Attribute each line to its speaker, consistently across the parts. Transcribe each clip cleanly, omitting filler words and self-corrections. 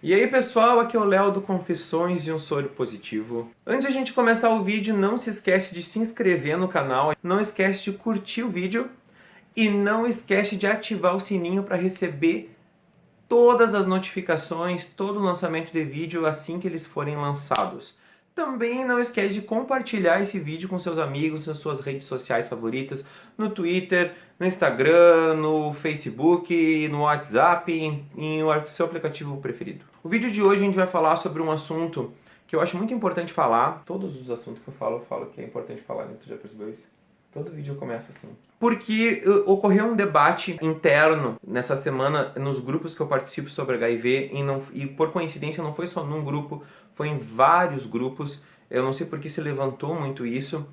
Speaker 1: E aí pessoal, aqui é o Léo do Confissões de um Soro Positivo. Antes de a gente começar o vídeo, não se esquece de se inscrever no canal, não esquece de curtir o vídeo e não esquece de ativar o sininho para receber todas as notificações, todo o lançamento de vídeo assim que eles forem lançados. Também não esquece de compartilhar esse vídeo com seus amigos nas suas redes sociais favoritas, no Twitter, no Instagram, no Facebook, no WhatsApp, em seu aplicativo preferido. O vídeo de hoje a gente vai falar sobre um assunto que eu acho muito importante falar. Todos os assuntos que eu falo que é importante falar, né? Tu já percebeu isso? Todo vídeo eu começo assim. Porque ocorreu um debate interno nessa semana nos grupos que eu participo sobre HIV e por coincidência não foi só num grupo, foi em vários grupos. Eu não sei por que se levantou muito isso.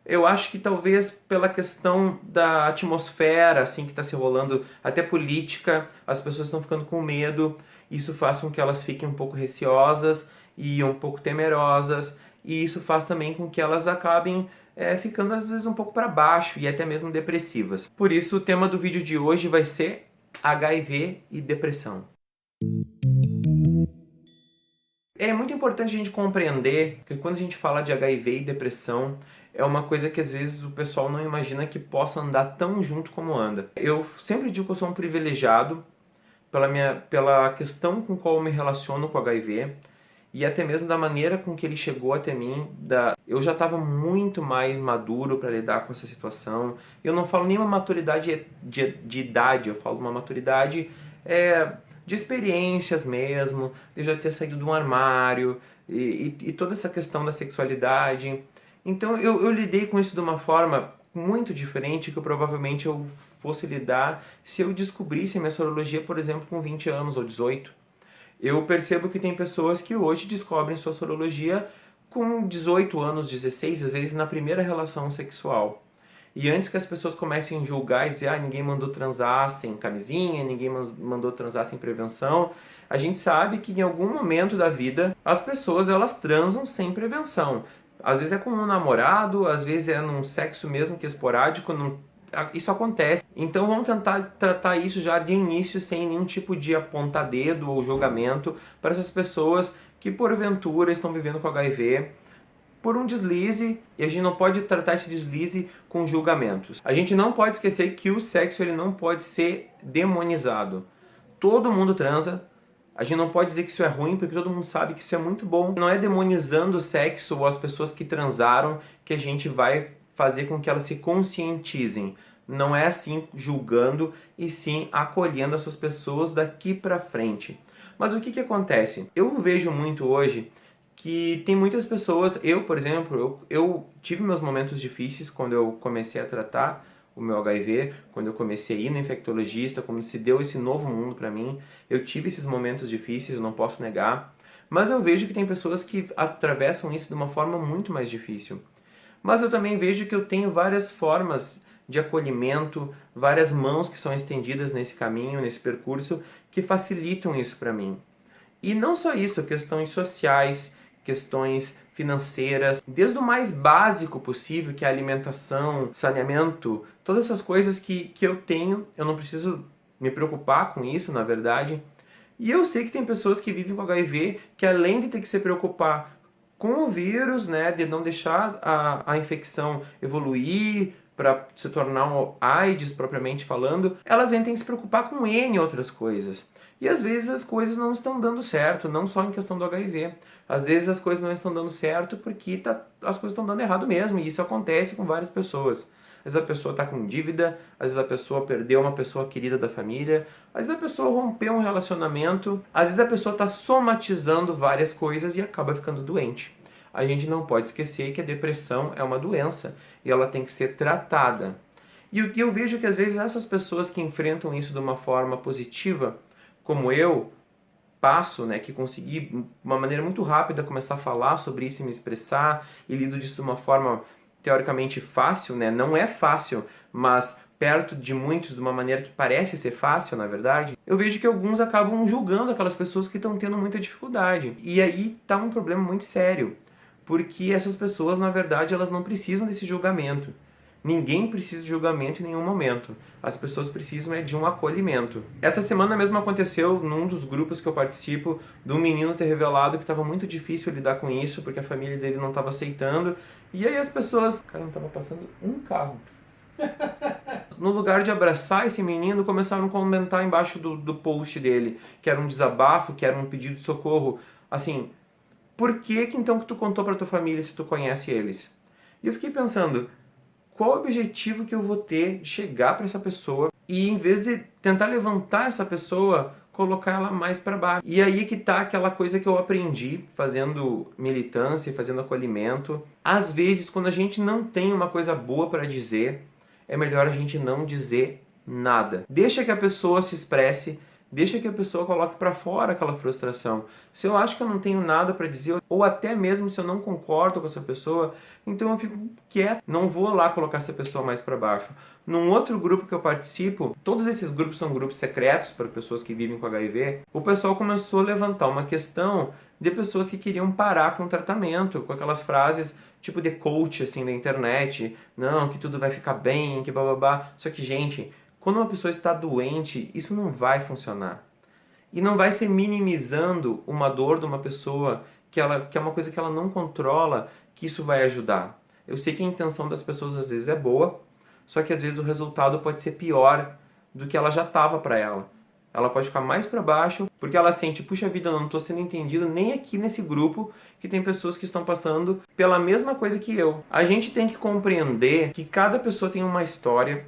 Speaker 1: Eu acho que talvez pela questão da atmosfera assim que está se rolando, até política, as pessoas estão ficando com medo. Isso faz com que elas fiquem um pouco receosas e um pouco temerosas. E isso faz também com que elas acabem ficando às vezes um pouco para baixo e até mesmo depressivas. Por isso o tema do vídeo de hoje vai ser HIV e depressão. É muito importante a gente compreender que quando a gente fala de HIV e depressão, é uma coisa que às vezes o pessoal não imagina que possa andar tão junto como anda. Eu sempre digo que eu sou um privilegiado pela questão com qual eu me relaciono com o HIV e até mesmo da maneira com que ele chegou até mim. Eu já estava muito mais maduro para lidar com essa situação. Eu não falo nem uma maturidade de idade, eu falo uma maturidade de experiências mesmo, de já ter saído de um armário e toda essa questão da sexualidade. Então eu lidei com isso de uma forma muito diferente que provavelmente eu fosse lidar se eu descobrisse minha sorologia, por exemplo, com 20 anos ou 18. Eu percebo que tem pessoas que hoje descobrem sua sorologia com 18 anos, 16, às vezes na primeira relação sexual. E antes que as pessoas comecem a julgar e dizer ninguém mandou transar sem camisinha, ninguém mandou transar sem prevenção, a gente sabe que em algum momento da vida as pessoas elas transam sem prevenção. Às vezes é com um namorado, às vezes é num sexo mesmo que é esporádico, isso acontece. Então vamos tentar tratar isso já de início sem nenhum tipo de aponta-dedo ou julgamento para essas pessoas que porventura estão vivendo com HIV por um deslize, e a gente não pode tratar esse deslize com julgamentos. A gente não pode esquecer que o sexo ele não pode ser demonizado. Todo mundo transa. A gente não pode dizer que isso é ruim, porque todo mundo sabe que isso é muito bom. Não é demonizando o sexo ou as pessoas que transaram que a gente vai fazer com que elas se conscientizem. Não é assim julgando, e sim acolhendo essas pessoas daqui pra frente. Mas o que acontece? Eu vejo muito hoje que tem muitas pessoas, eu, por exemplo, eu tive meus momentos difíceis quando eu comecei a tratar o meu HIV, quando eu comecei a ir no infectologista, quando se deu esse novo mundo para mim. Eu tive esses momentos difíceis, eu não posso negar, mas eu vejo que tem pessoas que atravessam isso de uma forma muito mais difícil. Mas eu também vejo que eu tenho várias formas de acolhimento, várias mãos que são estendidas nesse caminho, nesse percurso, que facilitam isso para mim. E não só isso, questões sociais, questões financeiras, desde o mais básico possível, que é a alimentação, saneamento, todas essas coisas que eu tenho, eu não preciso me preocupar com isso, na verdade. E eu sei que tem pessoas que vivem com HIV que, além de ter que se preocupar com o vírus, né, de não deixar a infecção evoluir para se tornar um AIDS propriamente falando, elas entram a se preocupar com N outras coisas. E às vezes as coisas não estão dando certo, não só em questão do HIV. Às vezes as coisas não estão dando certo porque as coisas estão dando errado mesmo, e isso acontece com várias pessoas. Às vezes a pessoa está com dívida, às vezes a pessoa perdeu uma pessoa querida da família, às vezes a pessoa rompeu um relacionamento, às vezes a pessoa está somatizando várias coisas e acaba ficando doente. A gente não pode esquecer que a depressão é uma doença e ela tem que ser tratada. E o que eu vejo é que às vezes essas pessoas que enfrentam isso de uma forma positiva, como eu passo, né, que consegui de uma maneira muito rápida começar a falar sobre isso e me expressar, e lido disso de uma forma teoricamente fácil, né? Não é fácil, mas perto de muitos de uma maneira que parece ser fácil, na verdade, eu vejo que alguns acabam julgando aquelas pessoas que estão tendo muita dificuldade. E aí tá um problema muito sério, porque essas pessoas, na verdade, elas não precisam desse julgamento. Ninguém precisa de julgamento em nenhum momento. As pessoas precisam de um acolhimento. Essa semana mesmo aconteceu num dos grupos que eu participo, de um menino ter revelado que estava muito difícil lidar com isso, porque a família dele não estava aceitando. E aí as pessoas... Cara, não estava passando um carro. No lugar de abraçar esse menino, começaram a comentar embaixo do post dele, que era um desabafo, que era um pedido de socorro. Assim, por que então que tu contou pra tua família se tu conhece eles? E eu fiquei pensando, qual o objetivo que eu vou ter de chegar para essa pessoa e, em vez de tentar levantar essa pessoa, colocar ela mais para baixo? E aí que tá aquela coisa que eu aprendi fazendo militância, fazendo acolhimento. Às vezes, quando a gente não tem uma coisa boa para dizer, é melhor a gente não dizer nada. Deixa que a pessoa se expresse, deixa que a pessoa coloque para fora aquela frustração. Se eu acho que eu não tenho nada para dizer, ou até mesmo se eu não concordo com essa pessoa, então eu fico quieto, não vou lá colocar essa pessoa mais para baixo. Num outro grupo que eu participo, todos esses grupos são grupos secretos para pessoas que vivem com HIV, o pessoal começou a levantar uma questão de pessoas que queriam parar com o tratamento, com aquelas frases tipo de coach assim da internet, não, que tudo vai ficar bem, que bababá. Só que, gente, quando uma pessoa está doente, isso não vai funcionar. E não vai ser minimizando uma dor de uma pessoa que é uma coisa que ela não controla, que isso vai ajudar. Eu sei que a intenção das pessoas às vezes é boa, só que às vezes o resultado pode ser pior do que ela já estava para ela. Ela pode ficar mais para baixo, porque ela sente, puxa vida, eu não estou sendo entendido nem aqui nesse grupo, que tem pessoas que estão passando pela mesma coisa que eu. A gente tem que compreender que cada pessoa tem uma história,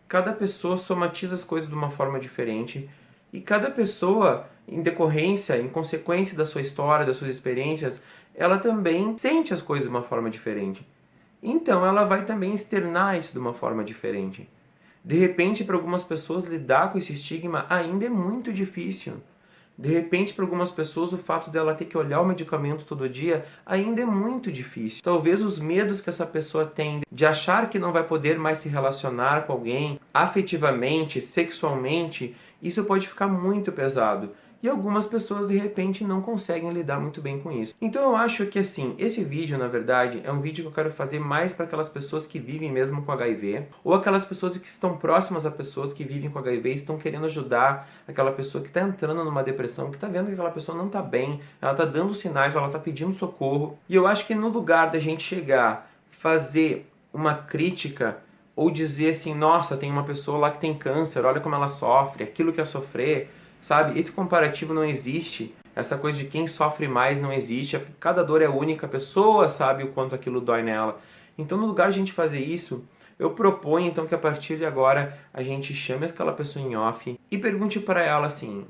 Speaker 1: cada pessoa somatiza as coisas de uma forma diferente, e cada pessoa, em decorrência, em consequência da sua história, das suas experiências, ela também sente as coisas de uma forma diferente. Então ela vai também externar isso de uma forma diferente. De repente, para algumas pessoas, lidar com esse estigma ainda é muito difícil. De repente, para algumas pessoas, o fato dela ter que olhar o medicamento todo dia ainda é muito difícil. Talvez os medos que essa pessoa tem de achar que não vai poder mais se relacionar com alguém afetivamente, sexualmente, isso pode ficar muito pesado. E algumas pessoas, de repente, não conseguem lidar muito bem com isso. Então eu acho que, assim, esse vídeo, na verdade, é um vídeo que eu quero fazer mais para aquelas pessoas que vivem mesmo com HIV, ou aquelas pessoas que estão próximas a pessoas que vivem com HIV e estão querendo ajudar aquela pessoa que está entrando numa depressão, que está vendo que aquela pessoa não está bem, ela está dando sinais, ela está pedindo socorro. E eu acho que no lugar da gente chegar, fazer uma crítica, ou dizer assim, nossa, tem uma pessoa lá que tem câncer, olha como ela sofre, aquilo que é sofrer, sabe? Esse comparativo não existe. Essa coisa de quem sofre mais não existe. Cada dor é única, a pessoa sabe o quanto aquilo dói nela. Então, no lugar de a gente fazer isso, eu proponho então que a partir de agora a gente chame aquela pessoa em off e pergunte para ela assim,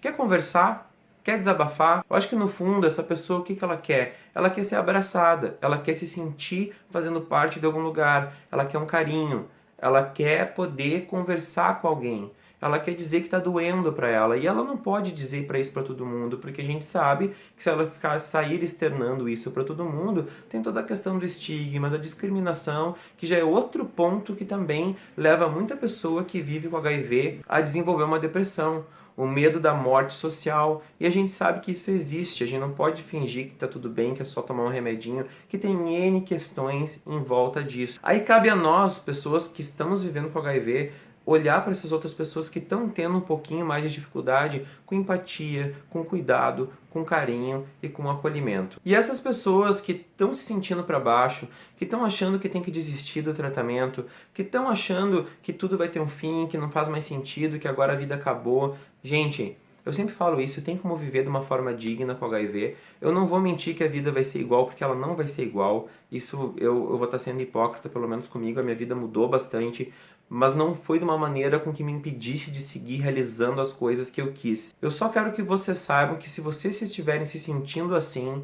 Speaker 1: quer conversar? Quer desabafar? Eu acho que no fundo essa pessoa, o que ela quer? Ela quer ser abraçada, ela quer se sentir fazendo parte de algum lugar, ela quer um carinho, ela quer poder conversar com alguém, ela quer dizer que está doendo para ela e ela não pode dizer para isso para todo mundo, porque a gente sabe que se ela sair externando isso para todo mundo, tem toda a questão do estigma, da discriminação, que já é outro ponto que também leva muita pessoa que vive com HIV a desenvolver uma depressão. O medo da morte social, e a gente sabe que isso existe, a gente não pode fingir que tá tudo bem, que é só tomar um remedinho, que tem N questões em volta disso. Aí cabe a nós, pessoas que estamos vivendo com HIV, olhar para essas outras pessoas que estão tendo um pouquinho mais de dificuldade com empatia, com cuidado, com carinho e com acolhimento. E essas pessoas que estão se sentindo para baixo, que estão achando que tem que desistir do tratamento, que estão achando que tudo vai ter um fim, que não faz mais sentido, que agora a vida acabou. Gente, eu sempre falo isso, tem como viver de uma forma digna com HIV. Eu não vou mentir que a vida vai ser igual, porque ela não vai ser igual. Isso eu vou estar sendo hipócrita, pelo menos comigo, a minha vida mudou bastante, mas não foi de uma maneira com que me impedisse de seguir realizando as coisas que eu quis. Eu só quero que vocês saibam que se vocês estiverem se sentindo assim,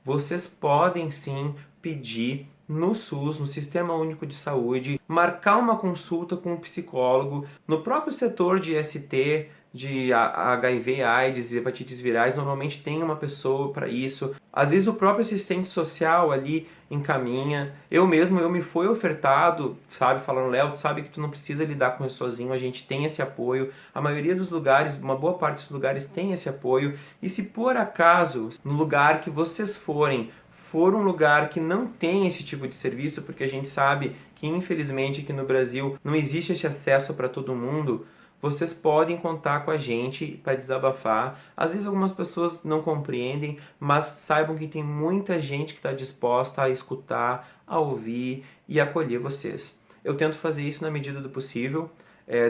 Speaker 1: vocês podem sim pedir no SUS, no Sistema Único de Saúde, marcar uma consulta com um psicólogo. No próprio setor de ST, de HIV, AIDS e hepatites virais, normalmente tem uma pessoa para isso. Às vezes o próprio assistente social ali encaminha. Eu me fui ofertado, sabe, falando, Léo, tu sabe que tu não precisa lidar com isso sozinho, a gente tem esse apoio. A maioria dos lugares, uma boa parte dos lugares tem esse apoio. E se por acaso, no lugar que vocês forem, for um lugar que não tem esse tipo de serviço, porque a gente sabe que infelizmente aqui no Brasil não existe esse acesso para todo mundo, vocês podem contar com a gente para desabafar. Às vezes algumas pessoas não compreendem, mas saibam que tem muita gente que está disposta a escutar, a ouvir e acolher vocês. Eu tento fazer isso na medida do possível.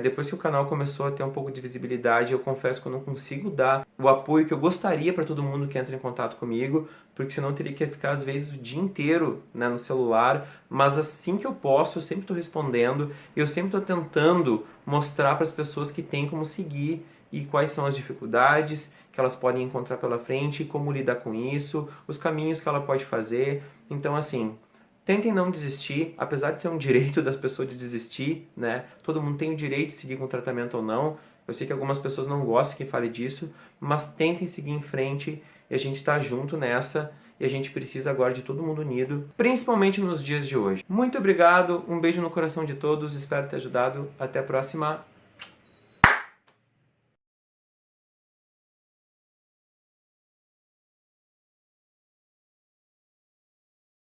Speaker 1: Depois que o canal começou a ter um pouco de visibilidade, eu confesso que eu não consigo dar o apoio que eu gostaria para todo mundo que entra em contato comigo, porque senão eu teria que ficar às vezes o dia inteiro, né, no celular, mas assim que eu posso, eu sempre estou respondendo, eu sempre estou tentando mostrar para as pessoas que tem como seguir e quais são as dificuldades que elas podem encontrar pela frente, como lidar com isso, os caminhos que ela pode fazer. Então, assim, tentem não desistir, apesar de ser um direito das pessoas de desistir, né? Todo mundo tem o direito de seguir com tratamento ou não. Eu sei que algumas pessoas não gostam que fale disso, mas tentem seguir em frente e a gente está junto nessa e a gente precisa agora de todo mundo unido, principalmente nos dias de hoje. Muito obrigado, um beijo no coração de todos, espero ter ajudado. Até a próxima.